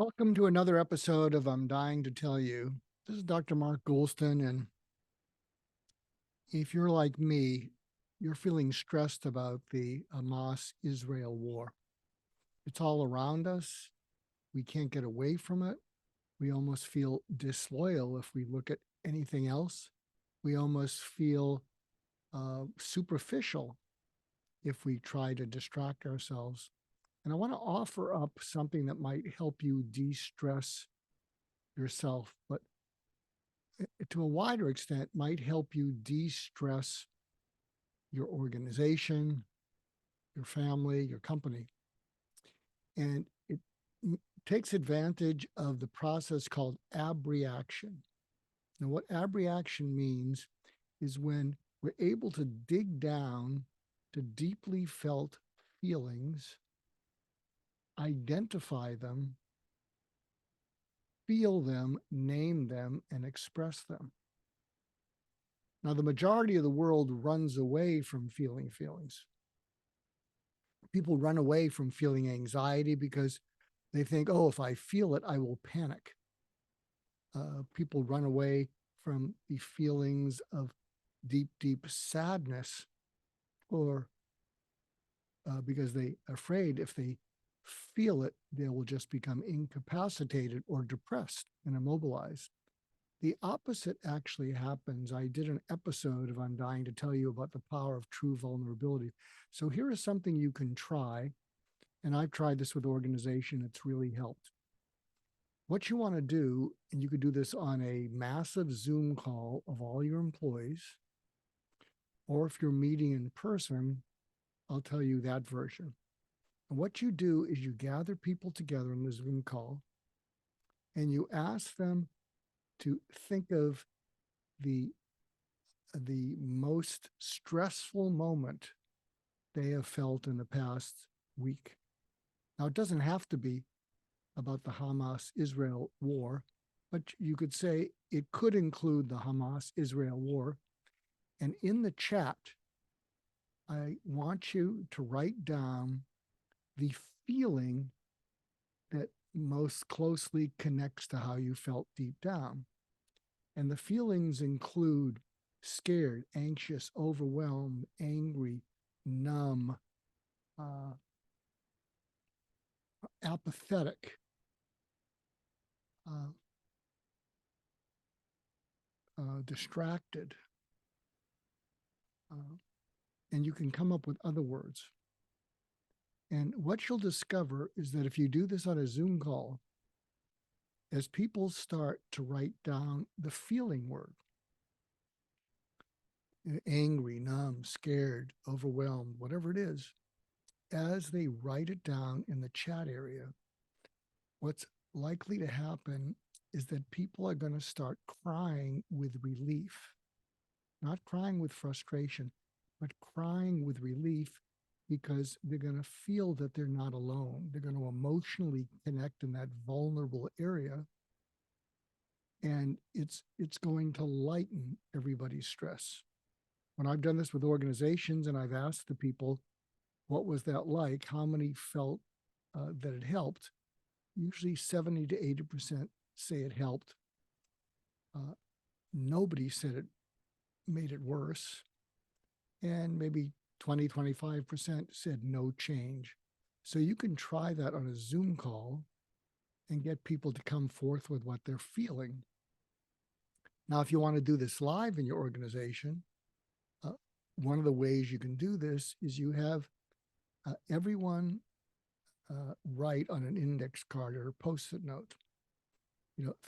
Welcome to another episode of I'm Dying to Tell You. This is Dr. Mark Goulston, and if you're like me, you're feeling stressed about the Hamas Israel war. It's all around us. We can't get away from it. We almost feel disloyal if we look at anything else. We almost feel superficial if we try to distract ourselves. And I want to offer up something that might help you de stress yourself, but to a wider extent might help you de-stress your organization, your family, your company. And it takes advantage of the process called abreaction. Now, what abreaction means is when we're able to dig down to deeply felt feelings, identify them, feel them, name them, and express them. Now, the majority of the world runs away from feeling feelings. People run away from feeling anxiety because they think, oh, if I feel it, I will panic. People run away from the feelings of deep, deep sadness, or because they're afraid if they feel it, they will just become incapacitated or depressed and immobilized. The opposite actually happens. I did an episode of I'm Dying to Tell You about the power of true vulnerability. So here is something you can try. And I've tried this with organization. It's really helped. What you want to do, and you could do this on a massive Zoom call of all your employees, or if you're meeting in person, I'll tell you that version. And what you do is you gather people together in the Zoom call and you ask them to think of the most stressful moment they have felt in the past week. Now, it doesn't have to be about the Hamas Israel war, but you could say it could include the Hamas Israel war. And in the chat, I want you to write down the feeling that most closely connects to how you felt deep down. And the feelings include scared, anxious, overwhelmed, angry, numb, uh, apathetic, uh, distracted. Uh, and you can come up with other words. And what you'll discover is that if you do this on a Zoom call, as people start to write down the feeling word, angry, numb, scared, overwhelmed, whatever it is, as they write it down in the chat area, what's likely to happen is that people are going to start crying with relief, not crying with frustration, but crying with relief because they're going to feel that they're not alone. They're going to emotionally connect in that vulnerable area. And it's going to lighten everybody's stress. When I've done this with organizations and I've asked the people, what was that like? How many felt that it helped? Usually 70 to 80% say it helped. Nobody said it made it worse. And maybe 20, 25% said no change. So you can try that on a Zoom call and get people to come forth with what they're feeling. Now, if you want to do this live in your organization, one of the ways you can do this is you have everyone write on an index card or a post-it note.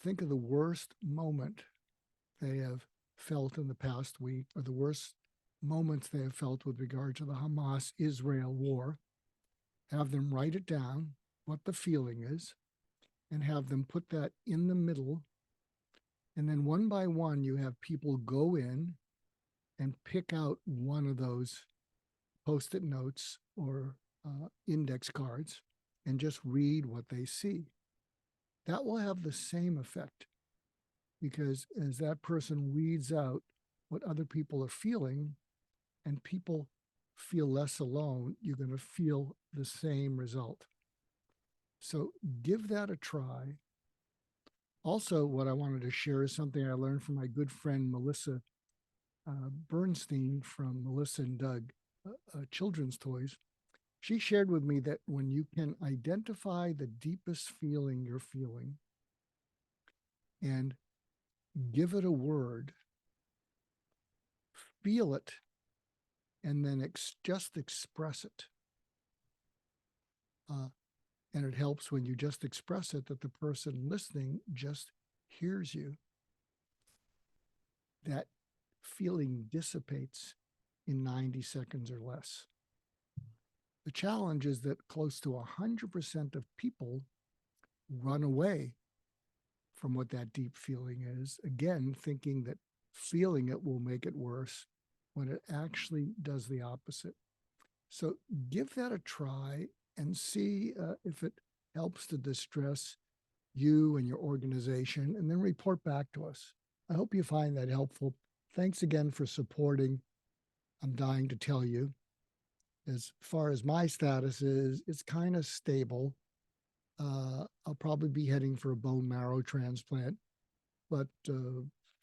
Think of the worst moment they have felt in the past week, or the worst moments they have felt with regard to the Hamas-Israel war. Have them write it down, what the feeling is, and have them put that in the middle. And then one by one, you have people go in and pick out one of those post-it notes or index cards and just read what they see. That will have the same effect, because as that person reads out what other people are feeling and people feel less alone, you're going to feel the same result. So give that a try. Also, what I wanted to share is something I learned from my good friend Melissa Bernstein from Melissa and Doug Children's Toys. She shared with me that when you can identify the deepest feeling you're feeling and give it a word, feel it, and then just express it. And it helps when you just express it that the person listening just hears you. That feeling dissipates in 90 seconds or less. The challenge is that close to 100% of people run away from what that deep feeling is, again, thinking that feeling it will make it worse when it actually does the opposite. So give that a try and see if it helps to distress you and your organization, and then report back to us. I hope you find that helpful. Thanks again for supporting. I'm dying to tell you, as far as my status is, it's kind of stable. I'll probably be heading for a bone marrow transplant, but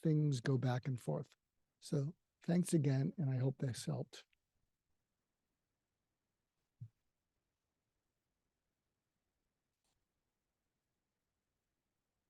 things go back and forth. So thanks again, and I hope this helped.